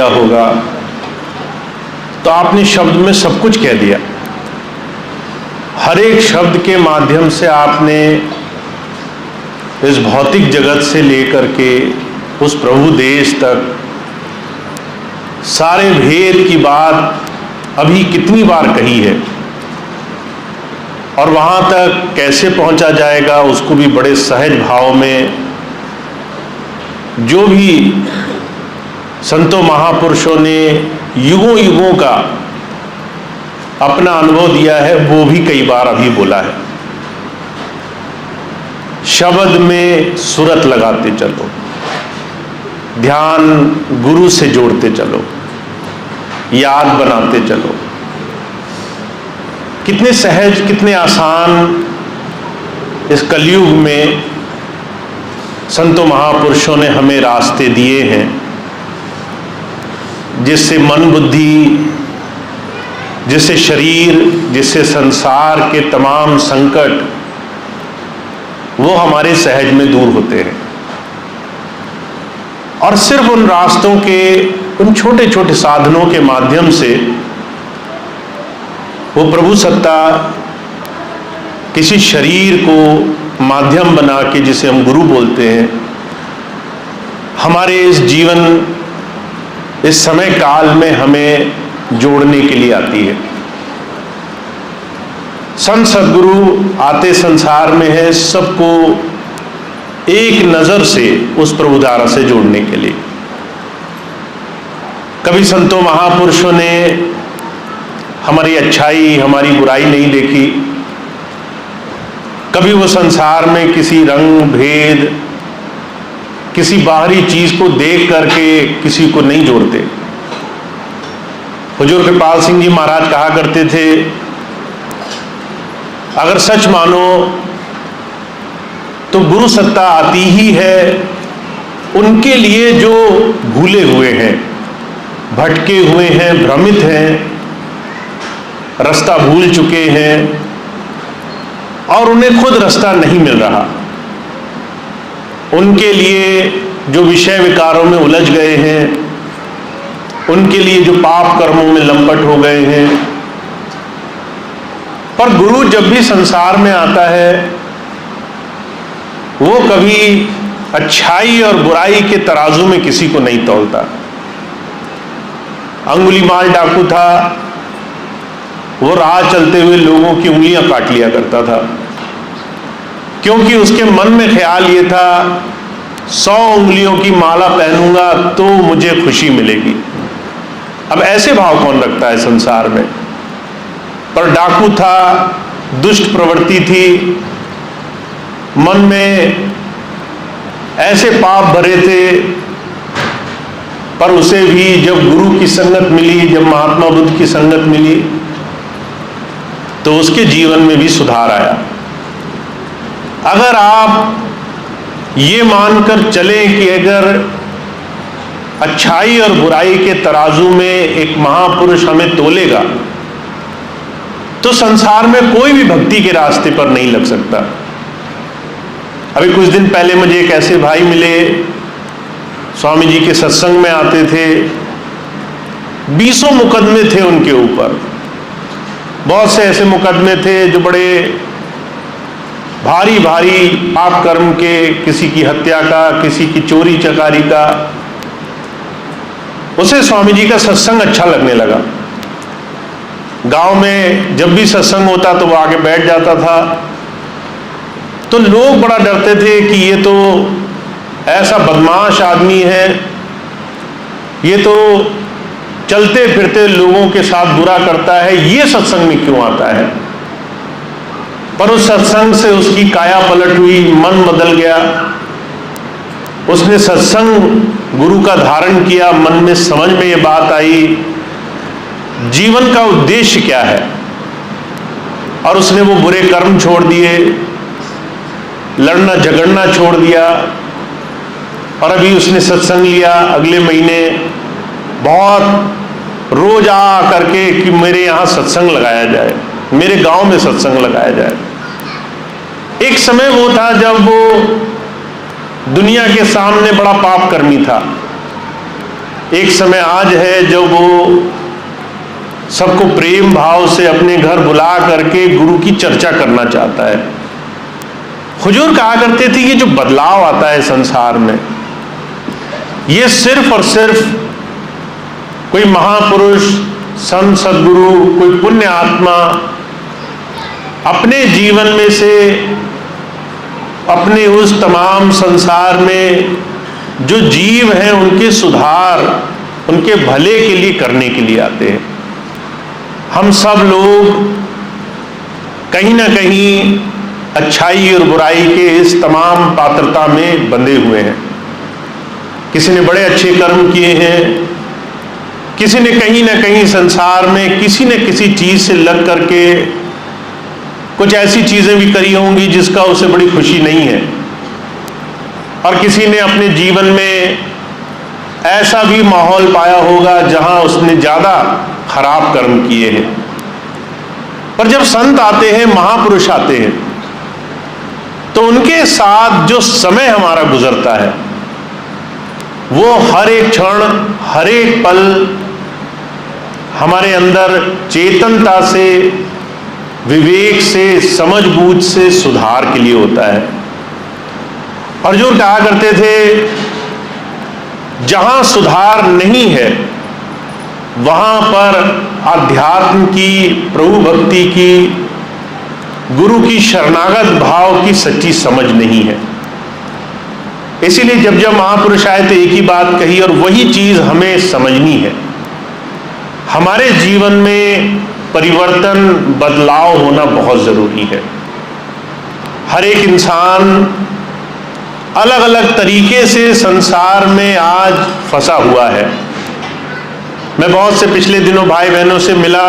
दिया होगा, तो आपने शब्द में सब कुछ कह दिया। हर एक शब्द के माध्यम से आपने इस भौतिक जगत से लेकर के उस प्रभु देश तक सारे भेद की बात अभी कितनी बार कही है, और वहां तक कैसे पहुंचा जाएगा उसको भी बड़े सहज भाव में जो भी संतों महापुरुषों ने युगों युगों का अपना अनुभव दिया है वो भी कई बार अभी बोला है। शब्द में सूरत लगाते चलो, ध्यान गुरु से जोड़ते चलो, याद बनाते चलो। कितने सहज, कितने आसान इस कलयुग में संतों महापुरुषों ने हमें रास्ते दिए हैं, जिससे मन बुद्धि, जिससे शरीर, जिससे संसार के तमाम संकट वो हमारे सहज में दूर होते हैं। और सिर्फ उन रास्तों के, उन छोटे छोटे साधनों के माध्यम से वो प्रभु सत्ता किसी शरीर को माध्यम बना के, जिसे हम गुरु बोलते हैं, हमारे इस जीवन, इस समय काल में हमें जोड़ने के लिए आती है। संत सद्गुरु आते संसार में है सबको एक नजर से उस प्रभुधारा से जोड़ने के लिए। कभी संतों महापुरुषों ने हमारी अच्छाई, हमारी बुराई नहीं देखी। कभी वो संसार में किसी रंग भेद, किसी बाहरी चीज को देख करके किसी को नहीं जोड़ते। हुजूर कृपाल सिंह जी महाराज कहा करते थे, अगर सच मानो तो गुरु सत्ता आती ही है उनके लिए जो भूले हुए हैं, भटके हुए हैं, भ्रमित हैं, रास्ता भूल चुके हैं और उन्हें खुद रास्ता नहीं मिल रहा। उनके लिए जो विषय विकारों में उलझ गए हैं, उनके लिए जो पाप कर्मों में लंपट हो गए हैं। पर गुरु जब भी संसार में आता है वो कभी अच्छाई और बुराई के तराजू में किसी को नहीं तौलता। अंगुलीमाल डाकू था, वो राह चलते हुए लोगों की उंगलियां काट लिया करता था, क्योंकि उसके मन में ख्याल ये था 100 उंगलियों की माला पहनूंगा तो मुझे खुशी मिलेगी। अब ऐसे भाव कौन रखता है संसार में। पर डाकू था, दुष्ट प्रवृत्ति थी, मन में ऐसे पाप भरे थे, पर उसे भी जब गुरु की संगत मिली, जब महात्मा बुद्ध की संगत मिली, तो उसके जीवन में भी सुधार आया। अगर आप ये मानकर चलें कि अगर अच्छाई और बुराई के तराजू में एक महापुरुष हमें तोलेगा तो संसार में कोई भी भक्ति के रास्ते पर नहीं लग सकता। अभी कुछ दिन पहले मुझे एक ऐसे भाई मिले, स्वामी जी के सत्संग में आते थे, 20 मुकदमे थे उनके ऊपर। बहुत से ऐसे मुकदमे थे जो बड़े भारी भारी पाप कर्म के, किसी की हत्या का, किसी की चोरी चकारी का। उसे स्वामी जी का सत्संग अच्छा लगने लगा। गांव में जब भी सत्संग होता तो वो आके बैठ जाता था। तो लोग बड़ा डरते थे कि ये तो ऐसा बदमाश आदमी है, ये तो चलते फिरते लोगों के साथ बुरा करता है, ये सत्संग में क्यों आता है। पर उस सत्संग से उसकी काया पलट हुई, मन बदल गया। उसने सत्संग गुरु का धारण किया, मन में समझ में ये बात आई जीवन का उद्देश्य क्या है, और उसने वो बुरे कर्म छोड़ दिए, लड़ना झगड़ना छोड़ दिया। और अभी उसने सत्संग लिया, अगले महीने बहुत रोज आ करके कि मेरे यहाँ सत्संग लगाया जाए, मेरे गांव में सत्संग लगाया जाए। एक समय वो था जब वो दुनिया के सामने बड़ा पाप कर्मी था, एक समय आज है जब वो सबको प्रेम भाव से अपने घर बुला करके गुरु की चर्चा करना चाहता है। हुजूर कहा करते थे कि जो बदलाव आता है संसार में, ये सिर्फ और सिर्फ कोई महापुरुष, संत, सद्गुरु, कोई पुण्य आत्मा अपने जीवन में से अपने उस तमाम संसार में जो जीव हैं उनके सुधार, उनके भले के लिए करने के लिए आते हैं। हम सब लोग कहीं ना कहीं अच्छाई और बुराई के इस तमाम पात्रता में बंधे हुए हैं। किसी ने बड़े अच्छे कर्म किए हैं, किसी ने कहीं ना कहीं संसार में किसी न किसी चीज से लग करके कुछ ऐसी चीजें भी करी होंगी जिसका उसे बड़ी खुशी नहीं है, और किसी ने अपने जीवन में ऐसा भी माहौल पाया होगा जहां उसने ज्यादा खराब कर्म किए हैं। पर जब संत आते हैं, महापुरुष आते हैं, तो उनके साथ जो समय हमारा गुजरता है वो हर एक क्षण, हर एक पल हमारे अंदर चेतनता से, विवेक से, समझबूझ से सुधार के लिए होता है। अर्जुन कहा करते थे, जहां सुधार नहीं है वहां पर अध्यात्म की, प्रभु भक्ति की, गुरु की शरणागत भाव की सच्ची समझ नहीं है। इसीलिए जब जब महापुरुष आए तो एक ही बात कही, और वही चीज हमें समझनी है। हमारे जीवन में परिवर्तन, बदलाव होना बहुत जरूरी है। हर एक इंसान अलग अलग तरीके से संसार में आज फंसा हुआ है। मैं बहुत से पिछले दिनों भाई बहनों से मिला,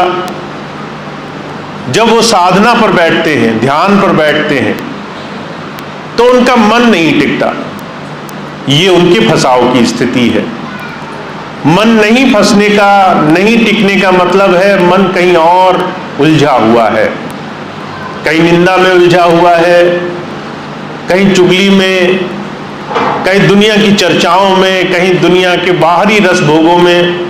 जब वो साधना पर बैठते हैं, ध्यान पर बैठते हैं, तो उनका मन नहीं टिकता। ये उनके फंसाव की स्थिति है। मन नहीं फंसने का, नहीं टिकने का मतलब है मन कहीं और उलझा हुआ है, कहीं निंदा में उलझा हुआ है, कहीं चुगली में, कहीं दुनिया की चर्चाओं में, कहीं दुनिया के बाहरी रस भोगों में।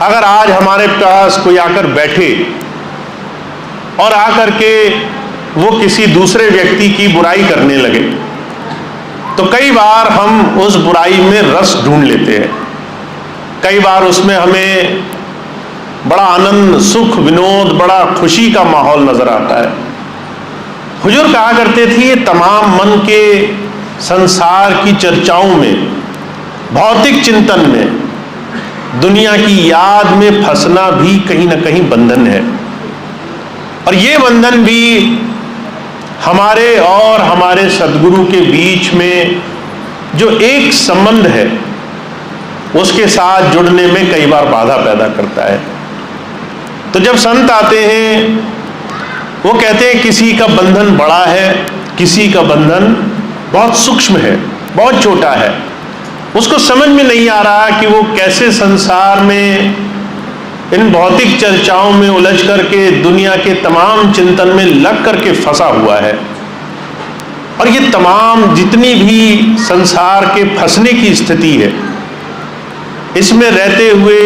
अगर आज हमारे पास कोई आकर बैठे और आकर के वो किसी दूसरे व्यक्ति की बुराई करने लगे, तो कई बार हम उस बुराई में रस ढूंढ लेते हैं। कई बार उसमें हमें बड़ा आनंद, सुख, विनोद, बड़ा खुशी का माहौल नजर आता है। हुजूर कहा करते थे, ये तमाम मन के संसार की चर्चाओं में, भौतिक चिंतन में, दुनिया की याद में फंसना भी कहीं ना कहीं बंधन है। और ये बंधन भी हमारे और हमारे सद्गुरु के बीच में जो एक संबंध है उसके साथ जुड़ने में कई बार बाधा पैदा करता है। तो जब संत आते हैं, वो कहते हैं किसी का बंधन बड़ा है, किसी का बंधन बहुत सूक्ष्म है, बहुत छोटा है। उसको समझ में नहीं आ रहा कि वो कैसे संसार में इन भौतिक चर्चाओं में उलझ करके, दुनिया के तमाम चिंतन में लग करके फंसा हुआ है। और ये तमाम जितनी भी संसार के फंसने की स्थिति है, इसमें रहते हुए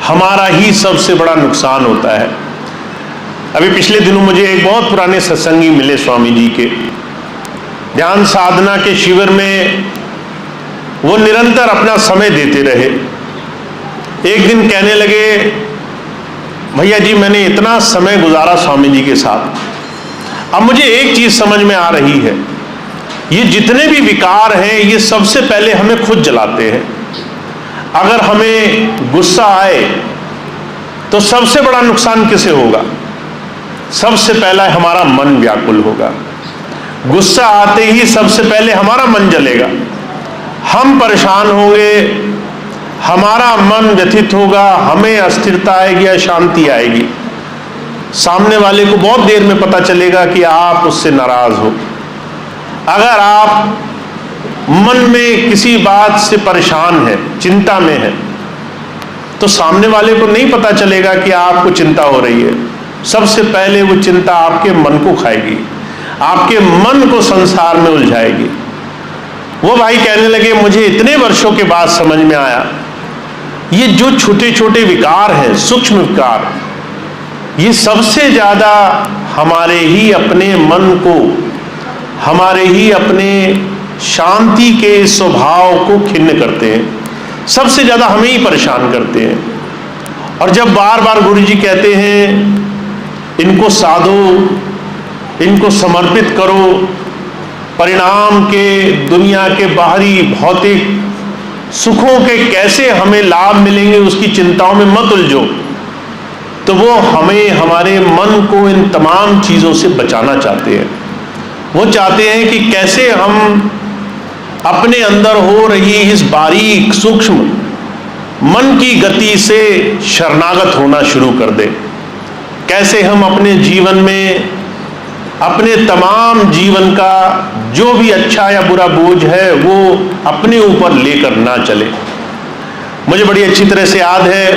हमारा ही सबसे बड़ा नुकसान होता है। अभी पिछले दिनों मुझे एक बहुत पुराने सत्संगी मिले, स्वामी जी के ध्यान साधना के शिविर में। वो निरंतर अपना समय देते रहे। एक दिन कहने लगे, भैया जी मैंने इतना समय गुजारा स्वामी जी के साथ, अब मुझे एक चीज समझ में आ रही है, ये जितने भी विकार हैं ये सबसे पहले हमें खुद जलाते हैं। अगर हमें गुस्सा आए तो सबसे बड़ा नुकसान किसे होगा? सबसे पहला हमारा मन व्याकुल होगा। गुस्सा आते ही सबसे पहले हमारा मन जलेगा, हम परेशान होंगे, हमारा मन व्यथित होगा, हमें अस्थिरता आएगी, अशांति आएगी। सामने वाले को बहुत देर में पता चलेगा कि आप उससे नाराज हो। अगर आप मन में किसी बात से परेशान है, चिंता में है, तो सामने वाले को नहीं पता चलेगा कि आपको चिंता हो रही है। सबसे पहले वो चिंता आपके मन को खाएगी, आपके मन को संसार में उलझाएगी। वो भाई कहने लगे, मुझे इतने वर्षों के बाद समझ में आया, ये जो छोटे छोटे विकार हैं, सूक्ष्म विकार, ये सबसे ज्यादा हमारे ही अपने मन को, हमारे ही अपने शांति के स्वभाव को खिन्न करते हैं, सबसे ज्यादा हमें ही परेशान करते हैं। और जब बार बार गुरुजी कहते हैं इनको साधो, इनको समर्पित करो, परिणाम के, दुनिया के बाहरी भौतिक सुखों के कैसे हमें लाभ मिलेंगे उसकी चिंताओं में मत उलझो, तो वो हमें, हमारे मन को इन तमाम चीजों से बचाना चाहते हैं। वो चाहते हैं कि कैसे हम अपने अंदर हो रही इस बारीक सूक्ष्म मन की गति से शरणागत होना शुरू कर दें, कैसे हम अपने जीवन में अपने तमाम जीवन का जो भी अच्छा या बुरा बोझ है वो अपने ऊपर लेकर ना चले। मुझे बड़ी अच्छी तरह से याद है,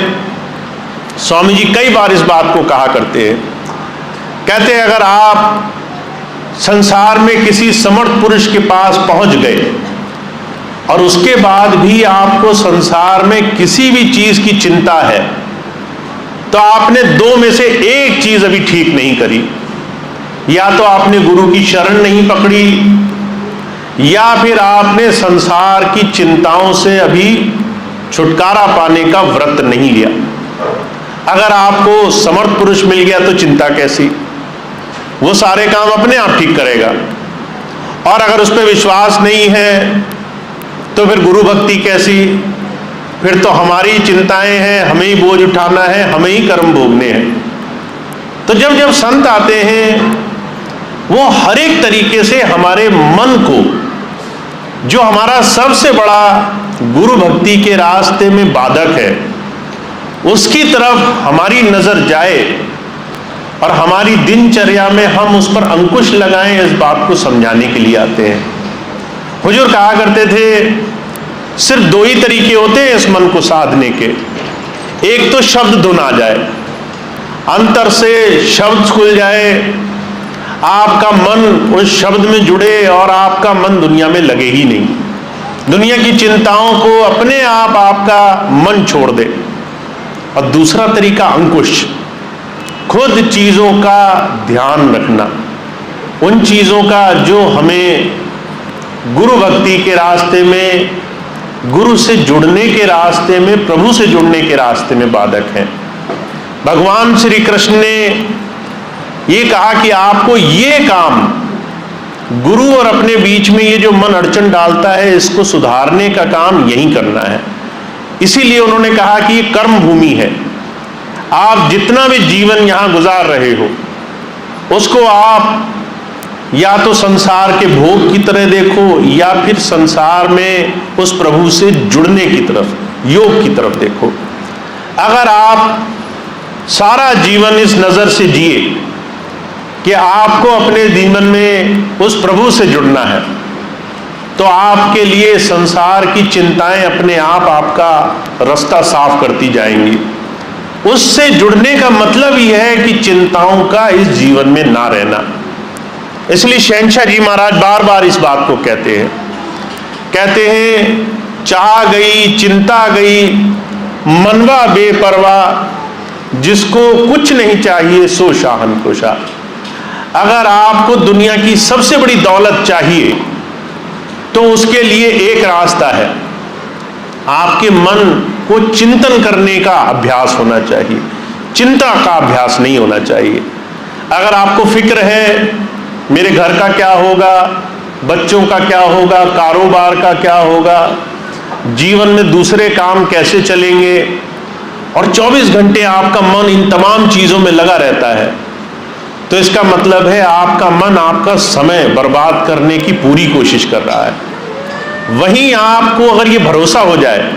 स्वामी जी कई बार इस बात को कहा करते हैं। कहते हैं अगर आप संसार में किसी समर्थ पुरुष के पास पहुंच गए और उसके बाद भी आपको संसार में किसी भी चीज की चिंता है, तो आपने दो में से एक चीज अभी ठीक नहीं करी। या तो आपने गुरु की शरण नहीं पकड़ी, या फिर आपने संसार की चिंताओं से अभी छुटकारा पाने का व्रत नहीं लिया। अगर आपको समर्थ पुरुष मिल गया तो चिंता कैसी, वो सारे काम अपने आप ठीक करेगा। और अगर उस पर विश्वास नहीं है तो फिर गुरु भक्ति कैसी, फिर तो हमारी चिंताएं हैं, हमें ही बोझ उठाना है, हमें ही कर्म भोगने हैं। तो जब जब संत आते हैं वो हर एक तरीके से हमारे मन को, जो हमारा सबसे बड़ा गुरु भक्ति के रास्ते में बाधक है, उसकी तरफ हमारी नजर जाए और हमारी दिनचर्या में हम उस पर अंकुश लगाएं, इस बात को समझाने के लिए आते हैं। हुजूर कहा करते थे सिर्फ दो ही तरीके होते हैं इस मन को साधने के। एक तो शब्द धुन आ जाए, अंतर से शब्द खुल जाए, आपका मन उस शब्द में जुड़े और आपका मन दुनिया में लगे ही नहीं, दुनिया की चिंताओं को अपने आप आपका मन छोड़ दे। और दूसरा तरीका अंकुश, खुद चीजों का ध्यान रखना, उन चीजों का जो हमें गुरु भक्ति के रास्ते में, गुरु से जुड़ने के रास्ते में, प्रभु से जुड़ने के रास्ते में बाधक है। भगवान श्री कृष्ण ने ये कहा कि आपको ये काम, गुरु और अपने बीच में ये जो मन अड़चन डालता है, इसको सुधारने का काम यही करना है। इसीलिए उन्होंने कहा कि ये कर्म भूमि है। आप जितना भी जीवन यहां गुजार रहे हो उसको आप या तो संसार के भोग की तरह देखो, या फिर संसार में उस प्रभु से जुड़ने की तरफ, योग की तरफ देखो। अगर आप सारा जीवन इस नजर से जिए कि आपको अपने जीवन में उस प्रभु से जुड़ना है, तो आपके लिए संसार की चिंताएं अपने आप आपका रास्ता साफ करती जाएंगी। उससे जुड़ने का मतलब यह है कि चिंताओं का इस जीवन में ना रहना। इसलिए शहंशाह जी महाराज बार बार इस बात को कहते हैं चाह गई चिंता गई, मनवा बेपरवाह, जिसको कुछ नहीं चाहिए सो शाहन को शाह। अगर आपको दुनिया की सबसे बड़ी दौलत चाहिए तो उसके लिए एक रास्ता है, आपके मन को चिंतन करने का अभ्यास होना चाहिए, चिंता का अभ्यास नहीं होना चाहिए। अगर आपको फिक्र है मेरे घर का क्या होगा, बच्चों का क्या होगा, कारोबार का क्या होगा, जीवन में दूसरे काम कैसे चलेंगे, और 24 घंटे आपका मन इन तमाम चीजों में लगा रहता है, तो इसका मतलब है आपका मन आपका समय बर्बाद करने की पूरी कोशिश कर रहा है। वहीं आपको अगर ये भरोसा हो जाए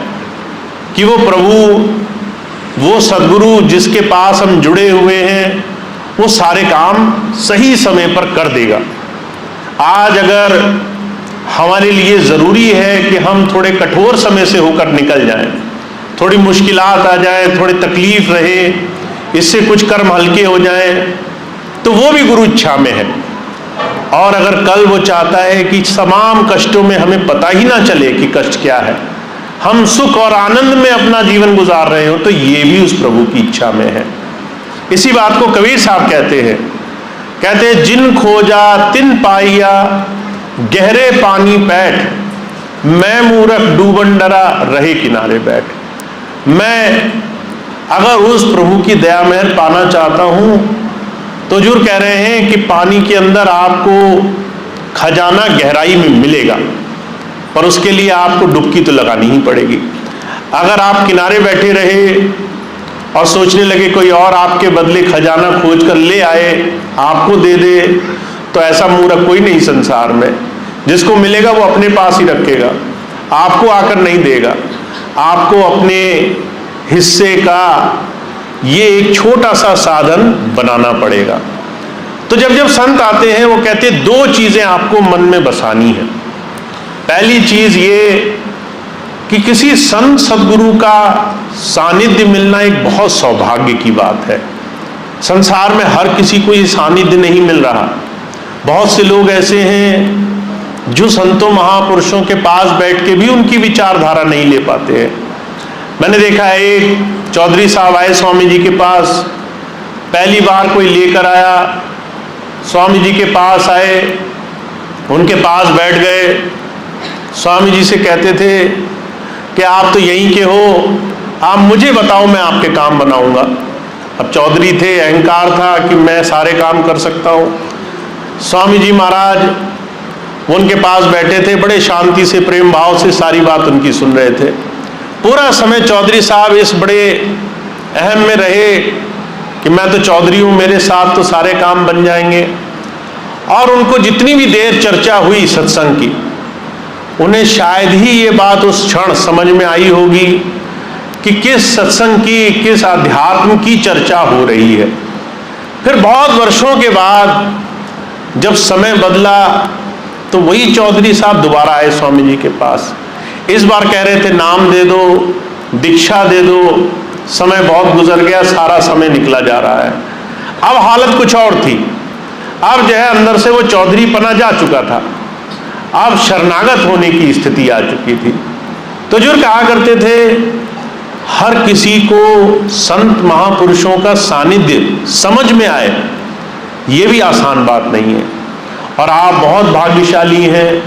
कि वो प्रभु, वो सदगुरु जिसके पास हम जुड़े हुए हैं, वो सारे काम सही समय पर कर देगा। आज अगर हमारे लिए जरूरी है कि हम थोड़े कठोर समय से होकर निकल जाएं, थोड़ी मुश्किलात आ जाए, थोड़ी तकलीफ रहे, इससे कुछ कर्म हल्के हो जाएं, तो वो भी गुरु इच्छा में है। और अगर कल वो चाहता है कि तमाम कष्टों में हमें पता ही ना चले कि कष्ट क्या है, हम सुख और आनंद में अपना जीवन गुजार रहे हो, तो ये भी उस प्रभु की इच्छा में है। इसी बात को कबीर साहब कहते हैं, जिन खोजा तिन पाइया गहरे पानी पैठ, मैं मूर्ख डूबन डरा रहे किनारे बैठ। मैं अगर उस प्रभु की दया मेहर पाना चाहता हूं तो जरूर कह रहे हैं कि पानी के अंदर आपको खजाना गहराई में मिलेगा, पर उसके लिए आपको डुबकी तो लगानी ही पड़ेगी। अगर आप किनारे बैठे रहे और सोचने लगे कोई और आपके बदले खजाना खोज कर ले आए, आपको दे दे, तो ऐसा मूर्ख कोई नहीं संसार में। जिसको मिलेगा वो अपने पास ही रखेगा, आपको आकर नहीं देगा। आपको अपने हिस्से का ये एक छोटा सा साधन बनाना पड़ेगा। तो जब जब संत आते हैं वो कहते हैं दो चीजें आपको मन में बसानी है। पहली चीज ये कि किसी संत सदगुरु का सानिध्य मिलना एक बहुत सौभाग्य की बात है। संसार में हर किसी को ये सानिध्य नहीं मिल रहा। बहुत से लोग ऐसे हैं जो संतों महापुरुषों के पास बैठ के भी उनकी विचारधारा नहीं ले पाते हैं। मैंने देखा है एक चौधरी साहब आए स्वामी जी के पास, पहली बार कोई लेकर आया, स्वामी जी के पास आए, उनके पास बैठ गए, स्वामी जी से कहते थे कि आप तो यहीं के हो, आप मुझे बताओ मैं आपके काम बनाऊंगा। अब चौधरी थे, अहंकार था कि मैं सारे काम कर सकता हूं। स्वामी जी महाराज वो उनके पास बैठे थे, बड़े शांति से प्रेम भाव से सारी बात उनकी सुन रहे थे। पूरा समय चौधरी साहब इस बड़े अहम में रहे कि मैं तो चौधरी हूं, मेरे साथ तो सारे काम बन जाएंगे। और उनको जितनी भी देर चर्चा हुई सत्संग की, उन्हें शायद ही ये बात उस क्षण समझ में आई होगी कि किस सत्संग की, किस अध्यात्म की चर्चा हो रही है। फिर बहुत वर्षों के बाद जब समय बदला तो वही चौधरी साहब दोबारा आए स्वामी जी के पास। इस बार कह रहे थे नाम दे दो, दीक्षा दे दो। समय बहुत गुजर गया, सारा समय निकला जा रहा है। अब हालत कुछ और थी। अब जो है अंदर से वो चौधरी पना जा चुका था, अब शरणागत होने की स्थिति आ चुकी थी। तो जो कहा करते थे हर किसी को संत महापुरुषों का सानिध्य समझ में आए, ये भी आसान बात नहीं है। और आप बहुत भाग्यशाली हैं,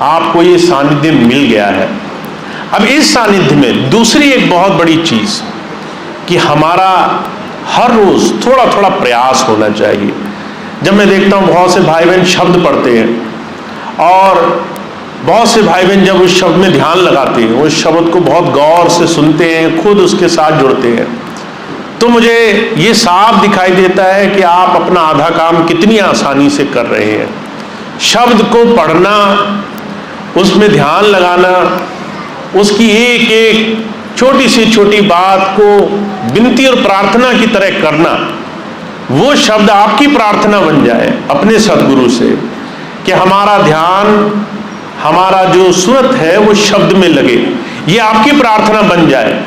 आपको ये सानिध्य मिल गया है। अब इस सानिध्य में दूसरी एक बहुत बड़ी चीज कि हमारा हर रोज थोड़ा थोड़ा प्रयास होना चाहिए। जब मैं देखता हूँ बहुत से भाई बहन शब्द पढ़ते हैं और बहुत से भाई बहन जब उस शब्द में ध्यान लगाते हैं, उस शब्द को बहुत गौर से सुनते हैं, खुद उसके साथ जुड़ते हैं, तो मुझे ये साफ दिखाई देता है कि आप अपना आधा काम कितनी आसानी से कर रहे हैं। शब्द को पढ़ना, उसमें ध्यान लगाना, उसकी एक एक छोटी से छोटी बात को विनती और प्रार्थना की तरह करना, वो शब्द आपकी प्रार्थना बन जाए अपने सदगुरु से कि हमारा ध्यान, हमारा जो सूरत है वो शब्द में लगे, ये आपकी प्रार्थना बन जाए।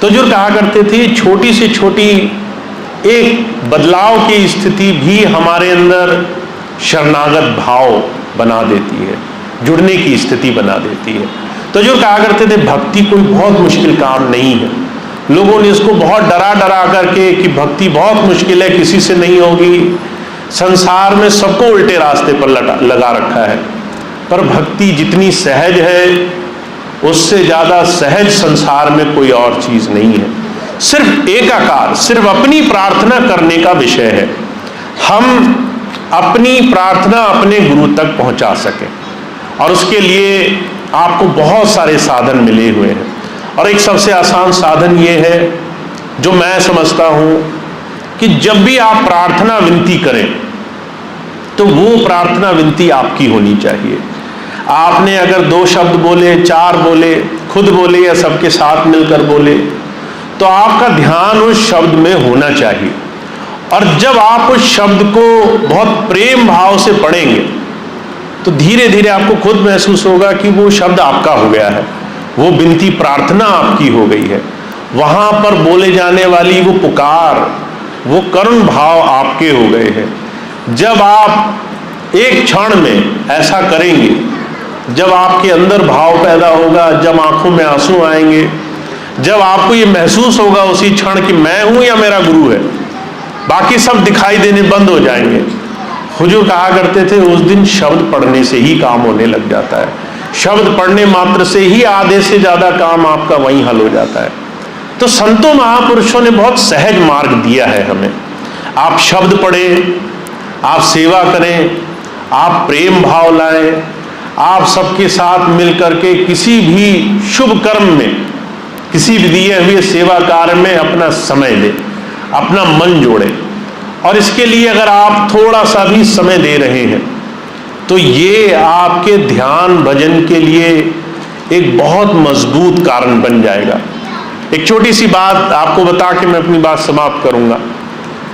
तो जो कहा करते थे छोटी से छोटी एक बदलाव की स्थिति भी हमारे अंदर शरणागत भाव बना देती है, जुड़ने की स्थिति बना देती है। तो जो कहा करते थे भक्ति कोई बहुत मुश्किल काम नहीं है। लोगों ने इसको बहुत डरा डरा करके कि भक्ति बहुत मुश्किल है, किसी से नहीं होगी, संसार में सबको उल्टे रास्ते पर लगा रखा है। पर भक्ति जितनी सहज है उससे ज्यादा सहज संसार में कोई और चीज नहीं है। सिर्फ एकाकार, सिर्फ अपनी प्रार्थना करने का विषय है। हम अपनी प्रार्थना अपने गुरु तक पहुंचा सकें, और उसके लिए आपको बहुत सारे साधन मिले हुए हैं। और एक सबसे आसान साधन ये है जो मैं समझता हूं कि जब भी आप प्रार्थना विनती करें तो वो प्रार्थना विनती आपकी होनी चाहिए। आपने अगर 2 शब्द बोले, 4 बोले, खुद बोले या सबके साथ मिलकर बोले, तो आपका ध्यान उस शब्द में होना चाहिए। और जब आप उस शब्द को बहुत प्रेम भाव से पढ़ेंगे तो धीरे धीरे आपको खुद महसूस होगा कि वो शब्द आपका हो गया है, वो विनती प्रार्थना आपकी हो गई है। वहां पर बोले जाने वाली वो पुकार, वो करुण भाव आपके हो गए हैं। जब आप एक क्षण में ऐसा करेंगे, जब आपके अंदर भाव पैदा होगा, जब आंखों में आंसू आएंगे, जब आपको ये महसूस होगा उसी क्षण कि मैं हूं या मेरा गुरु है, बाकी सब दिखाई देने बंद हो जाएंगे। हुजूर कहा करते थे उस दिन शब्द पढ़ने से ही काम होने लग जाता है। शब्द पढ़ने मात्र से ही आधे से ज्यादा काम आपका वहीं हल हो जाता है। तो संतों महापुरुषों ने बहुत सहज मार्ग दिया है हमें। आप शब्द पढ़ें, आप सेवा करें, आप प्रेम भाव लाएं, आप सबके साथ मिलकर के किसी भी शुभ कर्म में, किसी भी दिए हुए सेवा कार्य में अपना समय दें, अपना मन जोड़ें। और इसके लिए अगर आप थोड़ा सा भी समय दे रहे हैं तो ये आपके ध्यान भजन के लिए एक बहुत मजबूत कारण बन जाएगा। एक छोटी सी बात आपको बता के मैं अपनी बात समाप्त करूंगा।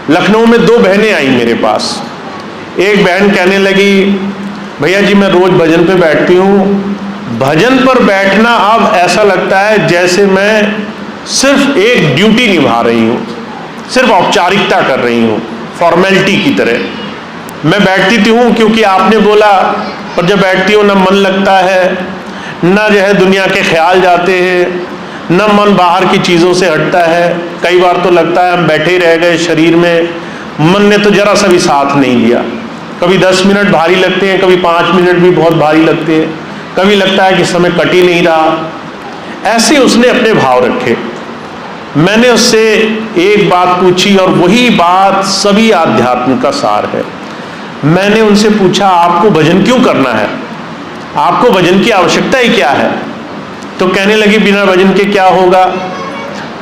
लखनऊ में 2 बहनें आई मेरे पास। एक बहन कहने लगी, भैया जी मैं रोज भजन पे बैठती हूँ, भजन पर बैठना अब ऐसा लगता है जैसे मैं सिर्फ एक ड्यूटी निभा रही हूँ, सिर्फ औपचारिकता कर रही हूँ, फॉर्मेलिटी की तरह। मैं बैठती हूँ क्योंकि आपने बोला, पर जब बैठती हूँ ना मन लगता है, ना जो है दुनिया के ख्याल जाते हैं, न मन बाहर की चीज़ों से हटता है। कई बार तो लगता है हम बैठे ही रह गए शरीर में, मन ने तो जरा सा भी साथ नहीं दिया। कभी 10 मिनट भारी लगते हैं, कभी 5 मिनट भी बहुत भारी लगते हैं, कभी लगता है कि समय कट ही नहीं रहा। ऐसे उसने अपने भाव रखे। मैंने उससे एक बात पूछी और वही बात सभी आध्यात्म का सार है। मैंने उनसे पूछा, आपको भजन क्यों करना है, आपको भजन की आवश्यकता ही क्या है? तो कहने लगी, बिना भजन के क्या होगा?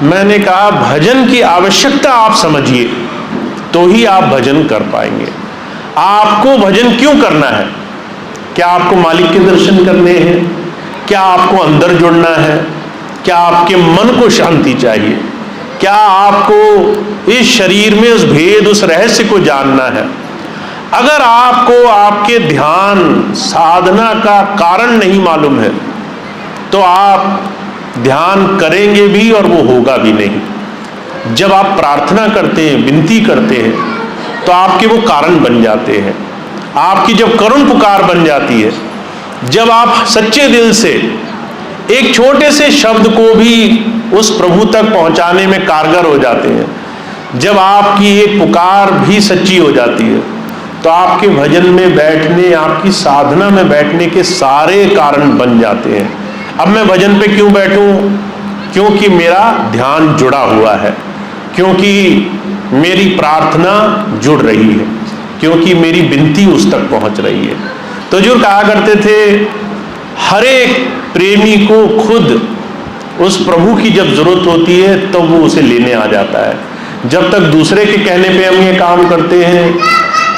मैंने कहा, भजन की आवश्यकता आप समझिए तो ही आप भजन कर पाएंगे। आपको भजन क्यों करना है? क्या आपको मालिक के दर्शन करने हैं? क्या आपको अंदर जुड़ना है? क्या आपके मन को शांति चाहिए? क्या आपको इस शरीर में उस भेद, उस रहस्य को जानना है? अगर आपको आपके ध्यान साधना का कारण नहीं मालूम है तो आप ध्यान करेंगे भी और वो होगा भी नहीं। जब आप प्रार्थना करते हैं, विनती करते हैं, तो आपके वो कारण बन जाते हैं। आपकी जब करुण पुकार बन जाती है, जब आप सच्चे दिल से एक छोटे से शब्द को भी उस प्रभु तक पहुंचाने में कारगर हो जाते हैं, जब आपकी एक पुकार भी सच्ची हो जाती है, तो आपके भजन में बैठने, आपकी साधना में बैठने के सारे कारण बन जाते हैं। अब मैं भजन पे क्यों बैठूं? क्योंकि मेरा ध्यान जुड़ा हुआ है, क्योंकि मेरी प्रार्थना जुड़ रही है, क्योंकि मेरी विनती उस तक पहुंच रही है। तो जो कहा करते थे, हर एक प्रेमी को खुद उस प्रभु की जब जरूरत होती है तो वो उसे लेने आ जाता है। जब तक दूसरे के कहने पे हम ये काम करते हैं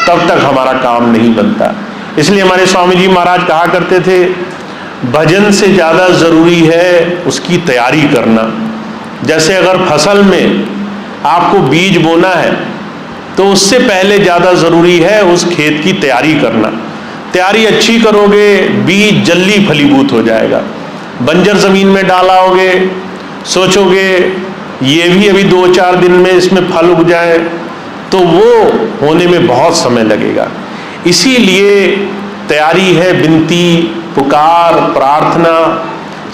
तब तक हमारा काम नहीं बनता। इसलिए हमारे स्वामी जी महाराज कहा करते थे, भजन से ज़्यादा ज़रूरी है उसकी तैयारी करना। जैसे अगर फसल में आपको बीज बोना है तो उससे पहले ज़्यादा ज़रूरी है उस खेत की तैयारी करना। तैयारी अच्छी करोगे, बीज जल्दी फलीभूत हो जाएगा। बंजर ज़मीन में डाला होगे, सोचोगे ये भी अभी 2-4 दिन में इसमें फल उग जाए, तो वो होने में बहुत समय लगेगा। इसीलिए तैयारी है विनती, पुकार, प्रार्थना,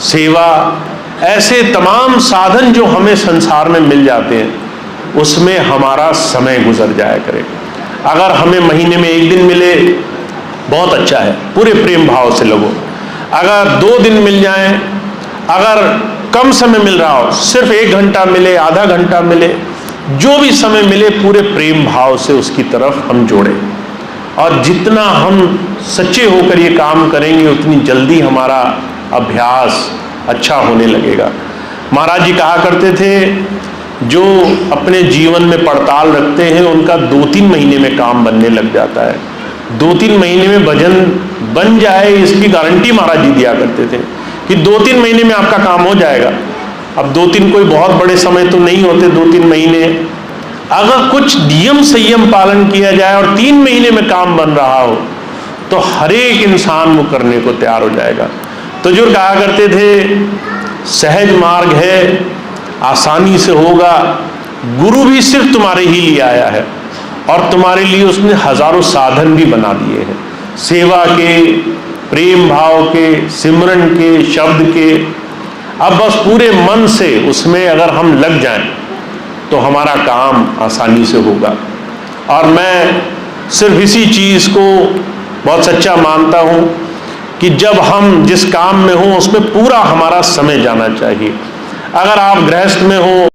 सेवा, ऐसे तमाम साधन जो हमें संसार में मिल जाते हैं, उसमें हमारा समय गुजर जाया करे। अगर हमें महीने में 1 दिन मिले बहुत अच्छा है, पूरे प्रेम भाव से लगो। अगर 2 दिन मिल जाएं, अगर कम समय मिल रहा हो, सिर्फ 1 घंटा मिले, आधा घंटा मिले, जो भी समय मिले पूरे प्रेम भाव से उसकी तरफ हम जोड़ें। और जितना हम सच्चे होकर ये काम करेंगे उतनी जल्दी हमारा अभ्यास अच्छा होने लगेगा। महाराज जी कहा करते थे, जो अपने जीवन में पड़ताल रखते हैं उनका 2-3 महीने में काम बनने लग जाता है। 2-3 महीने में भजन बन जाए इसकी गारंटी महाराज जी दिया करते थे कि 2-3 महीने में आपका काम हो जाएगा। अब 2-3 कोई बहुत बड़े समय तो नहीं होते, 2-3 महीने। अगर कुछ नियम संयम पालन किया जाए और 3 महीने में काम बन रहा हो तो हर एक इंसान वो करने को तैयार हो जाएगा। तो जो कहा करते थे, सहज मार्ग है, आसानी से होगा। गुरु भी सिर्फ तुम्हारे ही लिए आया है और तुम्हारे लिए उसने हजारों साधन भी बना दिए हैं। सेवा के, प्रेम भाव के, सिमरन के, शब्द के। अब बस पूरे मन से उसमें अगर हम लग जाएं तो हमारा काम आसानी से होगा। और मैं सिर्फ इसी चीज़ को बहुत सच्चा मानता हूँ कि जब हम जिस काम में हों उसमें पूरा हमारा समय जाना चाहिए। अगर आप गृहस्थ में हो